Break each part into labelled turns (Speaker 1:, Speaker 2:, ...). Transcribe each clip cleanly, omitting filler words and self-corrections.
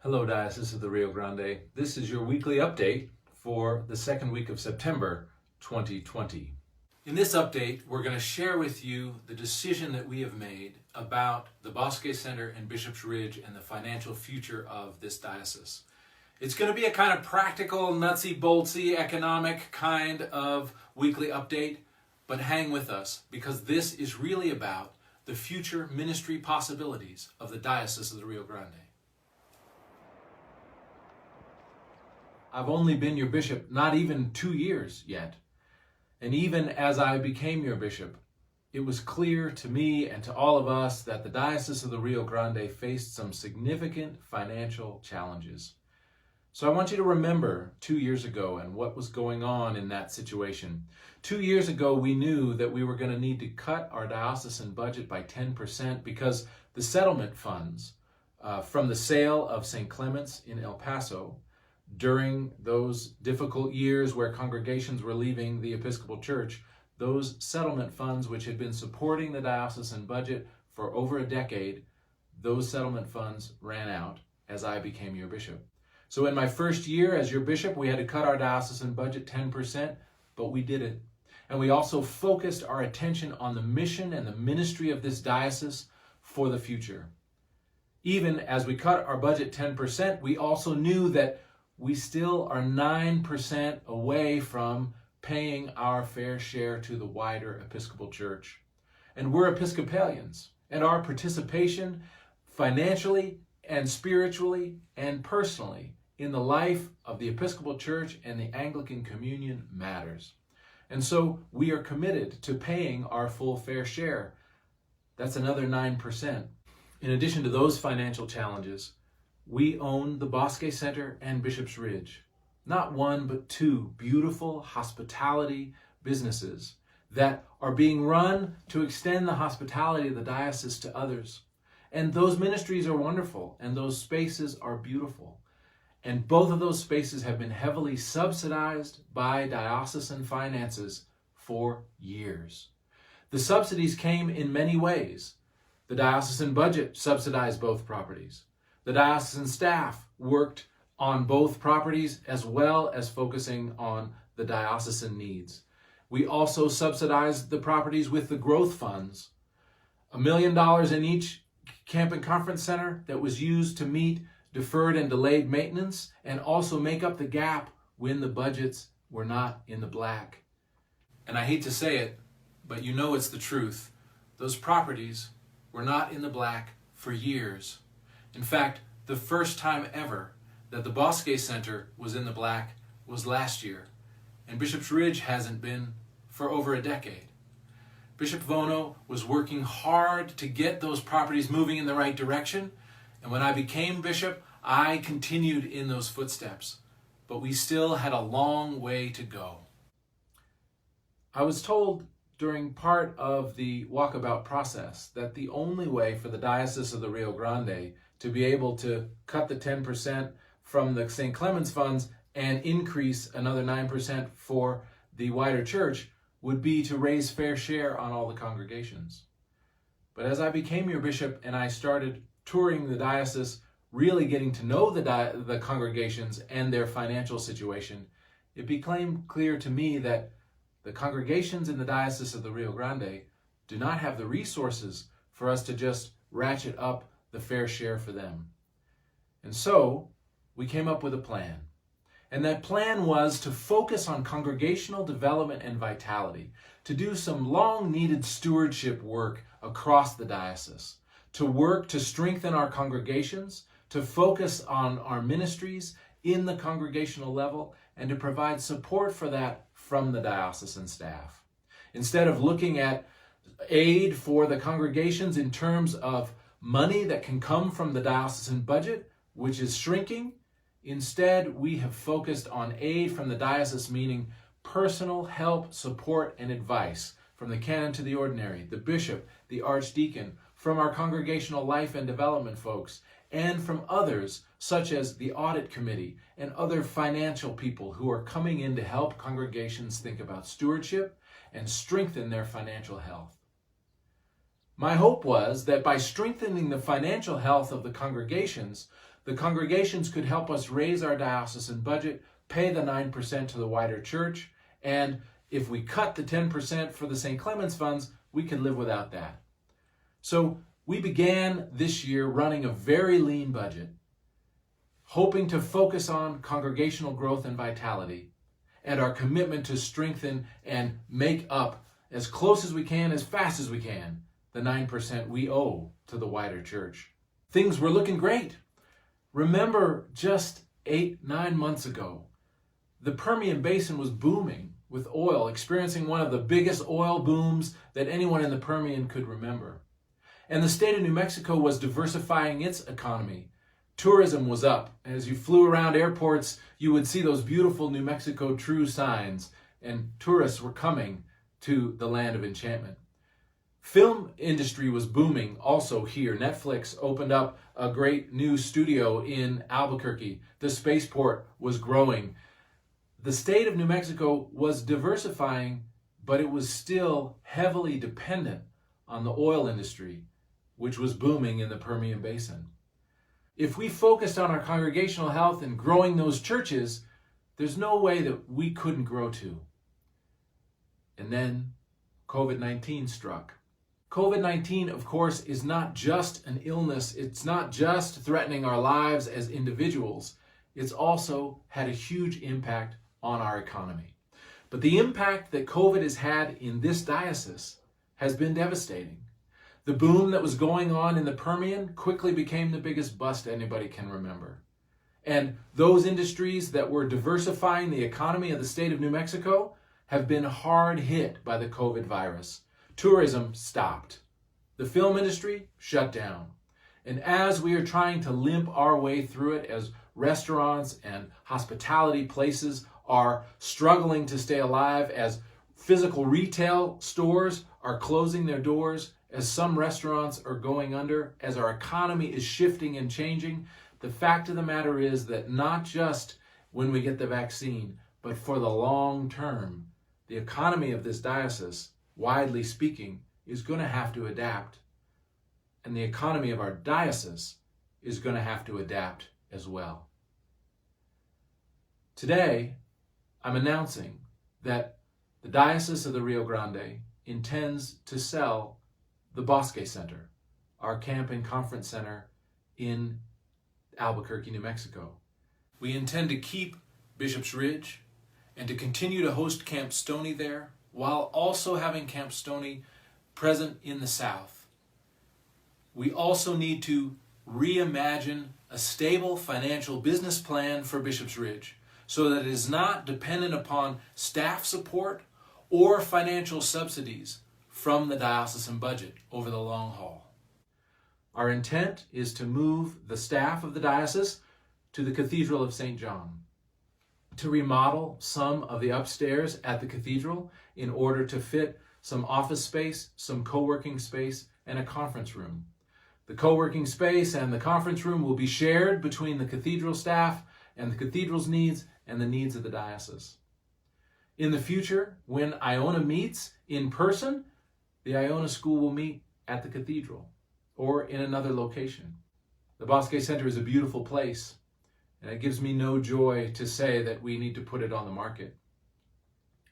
Speaker 1: Hello, Diocese of the Rio Grande. This is your weekly update for the second week of September 2020. In this update, we're going to share with you the decision that we have made about the Bosque Center in Bishop's Ridge and the financial future of this diocese. It's going to be a kind of practical, nutsy-boltsy, economic kind of weekly update, but hang with us because this is really about the future ministry possibilities of the Diocese of the Rio Grande. I've only been your bishop not even 2 years yet. And even as I became your bishop, it was clear to me and to all of us that the Diocese of the Rio Grande faced some significant financial challenges. So I want you to remember 2 years ago and what was going on in that situation. 2 years ago, we knew that we were going to need to cut our diocesan budget by 10% because the settlement funds from the sale of St. Clement's in El Paso during those difficult years where congregations were leaving the Episcopal Church, those settlement funds which had been supporting the diocesan budget for over a decade, those settlement funds ran out as I became your bishop. So in my first year as your bishop, we had to cut our diocesan budget 10%, but we did it. And we also focused our attention on the mission and the ministry of this diocese for the future. Even as we cut our budget 10%, we also knew that we still are 9% away from paying our fair share to the wider Episcopal Church. And we're Episcopalians, and our participation financially and spiritually and personally in the life of the Episcopal Church and the Anglican Communion matters. And so we are committed to paying our full fair share. That's another 9%. In addition to those financial challenges, we own the Bosque Center and Bishop's Ridge. Not one, but two beautiful hospitality businesses that are being run to extend the hospitality of the diocese to others. And those ministries are wonderful, and those spaces are beautiful. And both of those spaces have been heavily subsidized by diocesan finances for years. The subsidies came in many ways. The diocesan budget subsidized both properties. The diocesan staff worked on both properties as well as focusing on the diocesan needs. We also subsidized the properties with the growth funds. $1 million in each camp and conference center that was used to meet deferred and delayed maintenance and also make up the gap when the budgets were not in the black. And I hate to say it, but you know it's the truth. Those properties were not in the black for years. In fact, the first time ever that the Bosque Center was in the black was last year, and Bishop's Ridge hasn't been for over a decade. Bishop Vono was working hard to get those properties moving in the right direction, and when I became bishop, I continued in those footsteps, but we still had a long way to go. I was told during part of the walkabout process that the only way for the Diocese of the Rio Grande to be able to cut the 10% from the St. Clement's funds and increase another 9% for the wider church would be to raise fair share on all the congregations. But as I became your bishop and I started touring the diocese, really getting to know the congregations and their financial situation, it became clear to me that the congregations in the Diocese of the Rio Grande do not have the resources for us to just ratchet up the fair share for them. And so we came up with a plan. And that plan was to focus on congregational development and vitality, to do some long-needed stewardship work across the diocese, to work to strengthen our congregations, to focus on our ministries in the congregational level, and to provide support for that from the diocesan staff. Instead of looking at aid for the congregations in terms of money that can come from the diocesan budget, which is shrinking, instead we have focused on aid from the diocese, meaning personal help, support, and advice from the canon to the ordinary, the bishop, the archdeacon, from our congregational life and development folks, and from others such as the audit committee and other financial people who are coming in to help congregations think about stewardship and strengthen their financial health. My hope was that by strengthening the financial health of the congregations, The congregations could help us raise our diocesan budget, pay the 9% to the wider church, and if we cut the 10% for the St. Clement's funds, we could live without that. So we began this year running a very lean budget, hoping to focus on congregational growth and vitality, and our commitment to strengthen and make up as close as we can, as fast as we can, the 9% we owe to the wider church. Things were looking great. Remember, just 8-9 months ago, the Permian Basin was booming with oil, experiencing one of the biggest oil booms that anyone in the Permian could remember. And the state of New Mexico was diversifying its economy. Tourism was up. As you flew around airports, you would see those beautiful New Mexico True signs, and tourists were coming to the land of enchantment. Film industry was booming also here. Netflix opened up a great new studio in Albuquerque. The spaceport was growing. The state of New Mexico was diversifying, but it was still heavily dependent on the oil industry, which was booming in the Permian Basin. If we focused on our congregational health and growing those churches, there's no way that we couldn't grow too. And then COVID-19 struck. COVID-19, of course, is not just an illness. It's not just threatening our lives as individuals. It's also had a huge impact on our economy. But the impact that COVID has had in this diocese has been devastating. The boom that was going on in the Permian quickly became the biggest bust anybody can remember. And those industries that were diversifying the economy of the state of New Mexico have been hard hit by the COVID virus. Tourism stopped. The film industry shut down. And as we are trying to limp our way through it, as restaurants and hospitality places are struggling to stay alive, as physical retail stores are closing their doors, as some restaurants are going under, as our economy is shifting and changing, the fact of the matter is that not just when we get the vaccine, but for the long term, the economy of this diocese, widely speaking, is going to have to adapt. And the economy of our diocese is going to have to adapt as well. Today, I'm announcing that the Diocese of the Rio Grande intends to sell the Bosque Center, our camp and conference center in Albuquerque, New Mexico. We intend to keep Bishop's Ridge and to continue to host Camp Stoney there, while also having Camp Stoney present in the south. We also need to reimagine a stable financial business plan for Bishop's Ridge so that it is not dependent upon staff support or financial subsidies from the diocesan budget over the long haul. Our intent is to move the staff of the diocese to the Cathedral of St. John, to remodel some of the upstairs at the cathedral in order to fit some office space, some co-working space, and a conference room. The co-working space and the conference room will be shared between the cathedral staff and the cathedral's needs and the needs of the diocese. In the future, when Iona meets in person, the Iona School will meet at the cathedral or in another location. The Bosque Center is a beautiful place, and it gives me no joy to say that we need to put it on the market.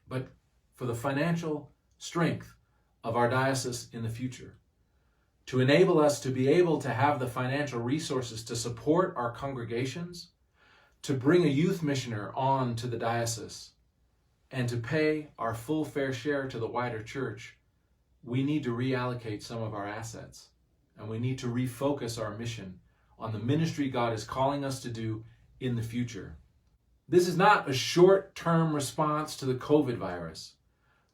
Speaker 1: But for the financial strength of our diocese in the future, to enable us to be able to have the financial resources to support our congregations, to bring a youth missioner on to the diocese, and to pay our full fair share to the wider church, we need to reallocate some of our assets, and we need to refocus our mission on the ministry God is calling us to do in the future. This is not a short-term response to the COVID virus.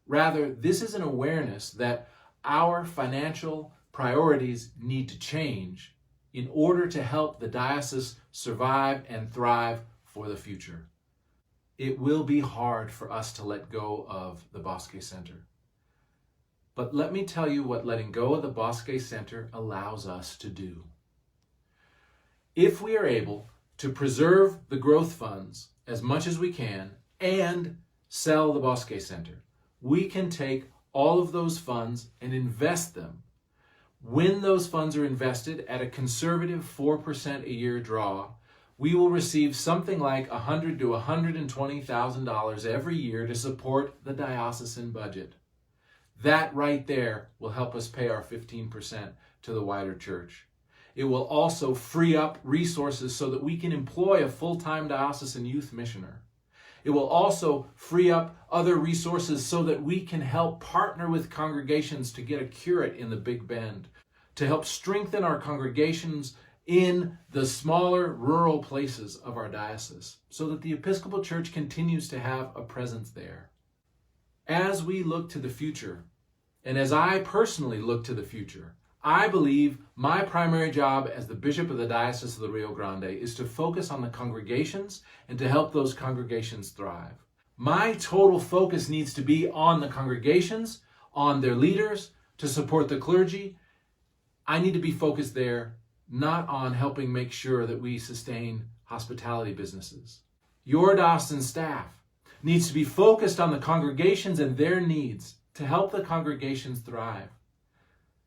Speaker 1: Rather, this is an awareness that our financial priorities need to change in order to help the diocese survive and thrive for the future. It will be hard for us to let go of the Bosque Center. But let me tell you what letting go of the Bosque Center allows us to do. If we are able to preserve the growth funds as much as we can and sell the Bosque Center, we can take all of those funds and invest them When those funds are invested at a conservative 4% a year draw, we will receive something like $100,000 to $120,000 every year to support the diocesan budget. That right there will help us pay our 15% to the wider church. It will also free up resources so that we can employ a full-time diocesan youth missioner. It will also free up other resources so that we can help partner with congregations to get a curate in the Big Bend, to help strengthen our congregations in the smaller rural places of our diocese, so that the Episcopal Church continues to have a presence there. As we look to the future, and as I personally look to the future, I believe my primary job as the Bishop of the Diocese of the Rio Grande is to focus on the congregations and to help those congregations thrive. My total focus needs to be on the congregations, on their leaders, to support the clergy. I need to be focused there, not on helping make sure that we sustain hospitality businesses. Your diocesan staff needs to be focused on the congregations and their needs to help the congregations thrive.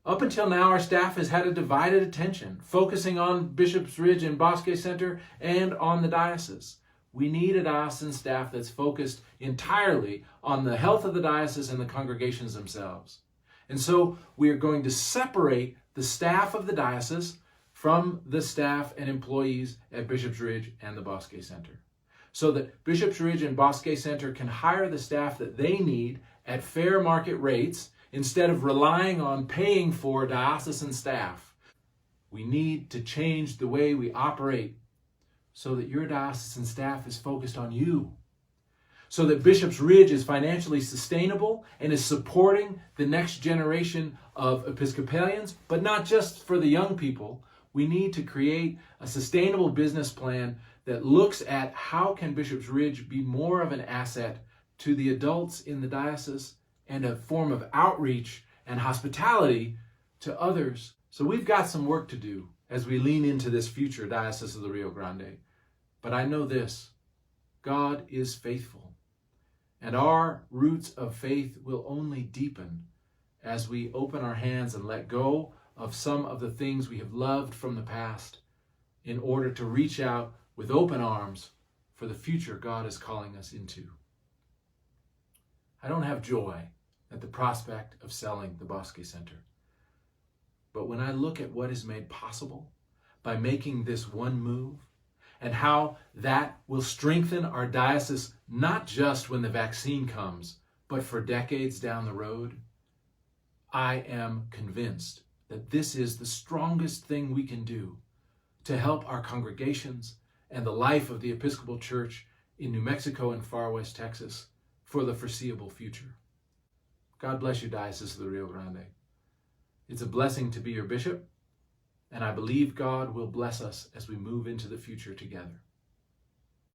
Speaker 1: Up until now, our staff has had a divided attention, focusing on Bishop's Ridge and Bosque Center and on the diocese. We need a diocesan staff that's focused entirely on the health of the diocese and the congregations themselves. And so we are going to separate the staff of the diocese from the staff and employees at Bishop's Ridge and the Bosque Center, so that Bishop's Ridge and Bosque Center can hire the staff that they need at fair market rates instead of relying on paying for diocesan staff. We need to change the way we operate so that your diocesan staff is focused on you, so that Bishop's Ridge is financially sustainable and is supporting the next generation of Episcopalians, but not just for the young people. We need to create a sustainable business plan that looks at how can Bishop's Ridge be more of an asset to the adults in the diocese and a form of outreach and hospitality to others. So we've got some work to do as we lean into this future Diocese of the Rio Grande. But I know this: God is faithful, and our roots of faith will only deepen as we open our hands and let go of some of the things we have loved from the past in order to reach out with open arms for the future God is calling us into. I don't have joy at the prospect of selling the Bosque Center. But when I look at what is made possible by making this one move, and how that will strengthen our diocese not just when the vaccine comes, but for decades down the road, I am convinced that this is the strongest thing we can do to help our congregations and the life of the Episcopal Church in New Mexico and far West Texas for the foreseeable future. God bless you, Diocese of the Rio Grande. It's a blessing to be your bishop, and I believe God will bless us as we move into the future together.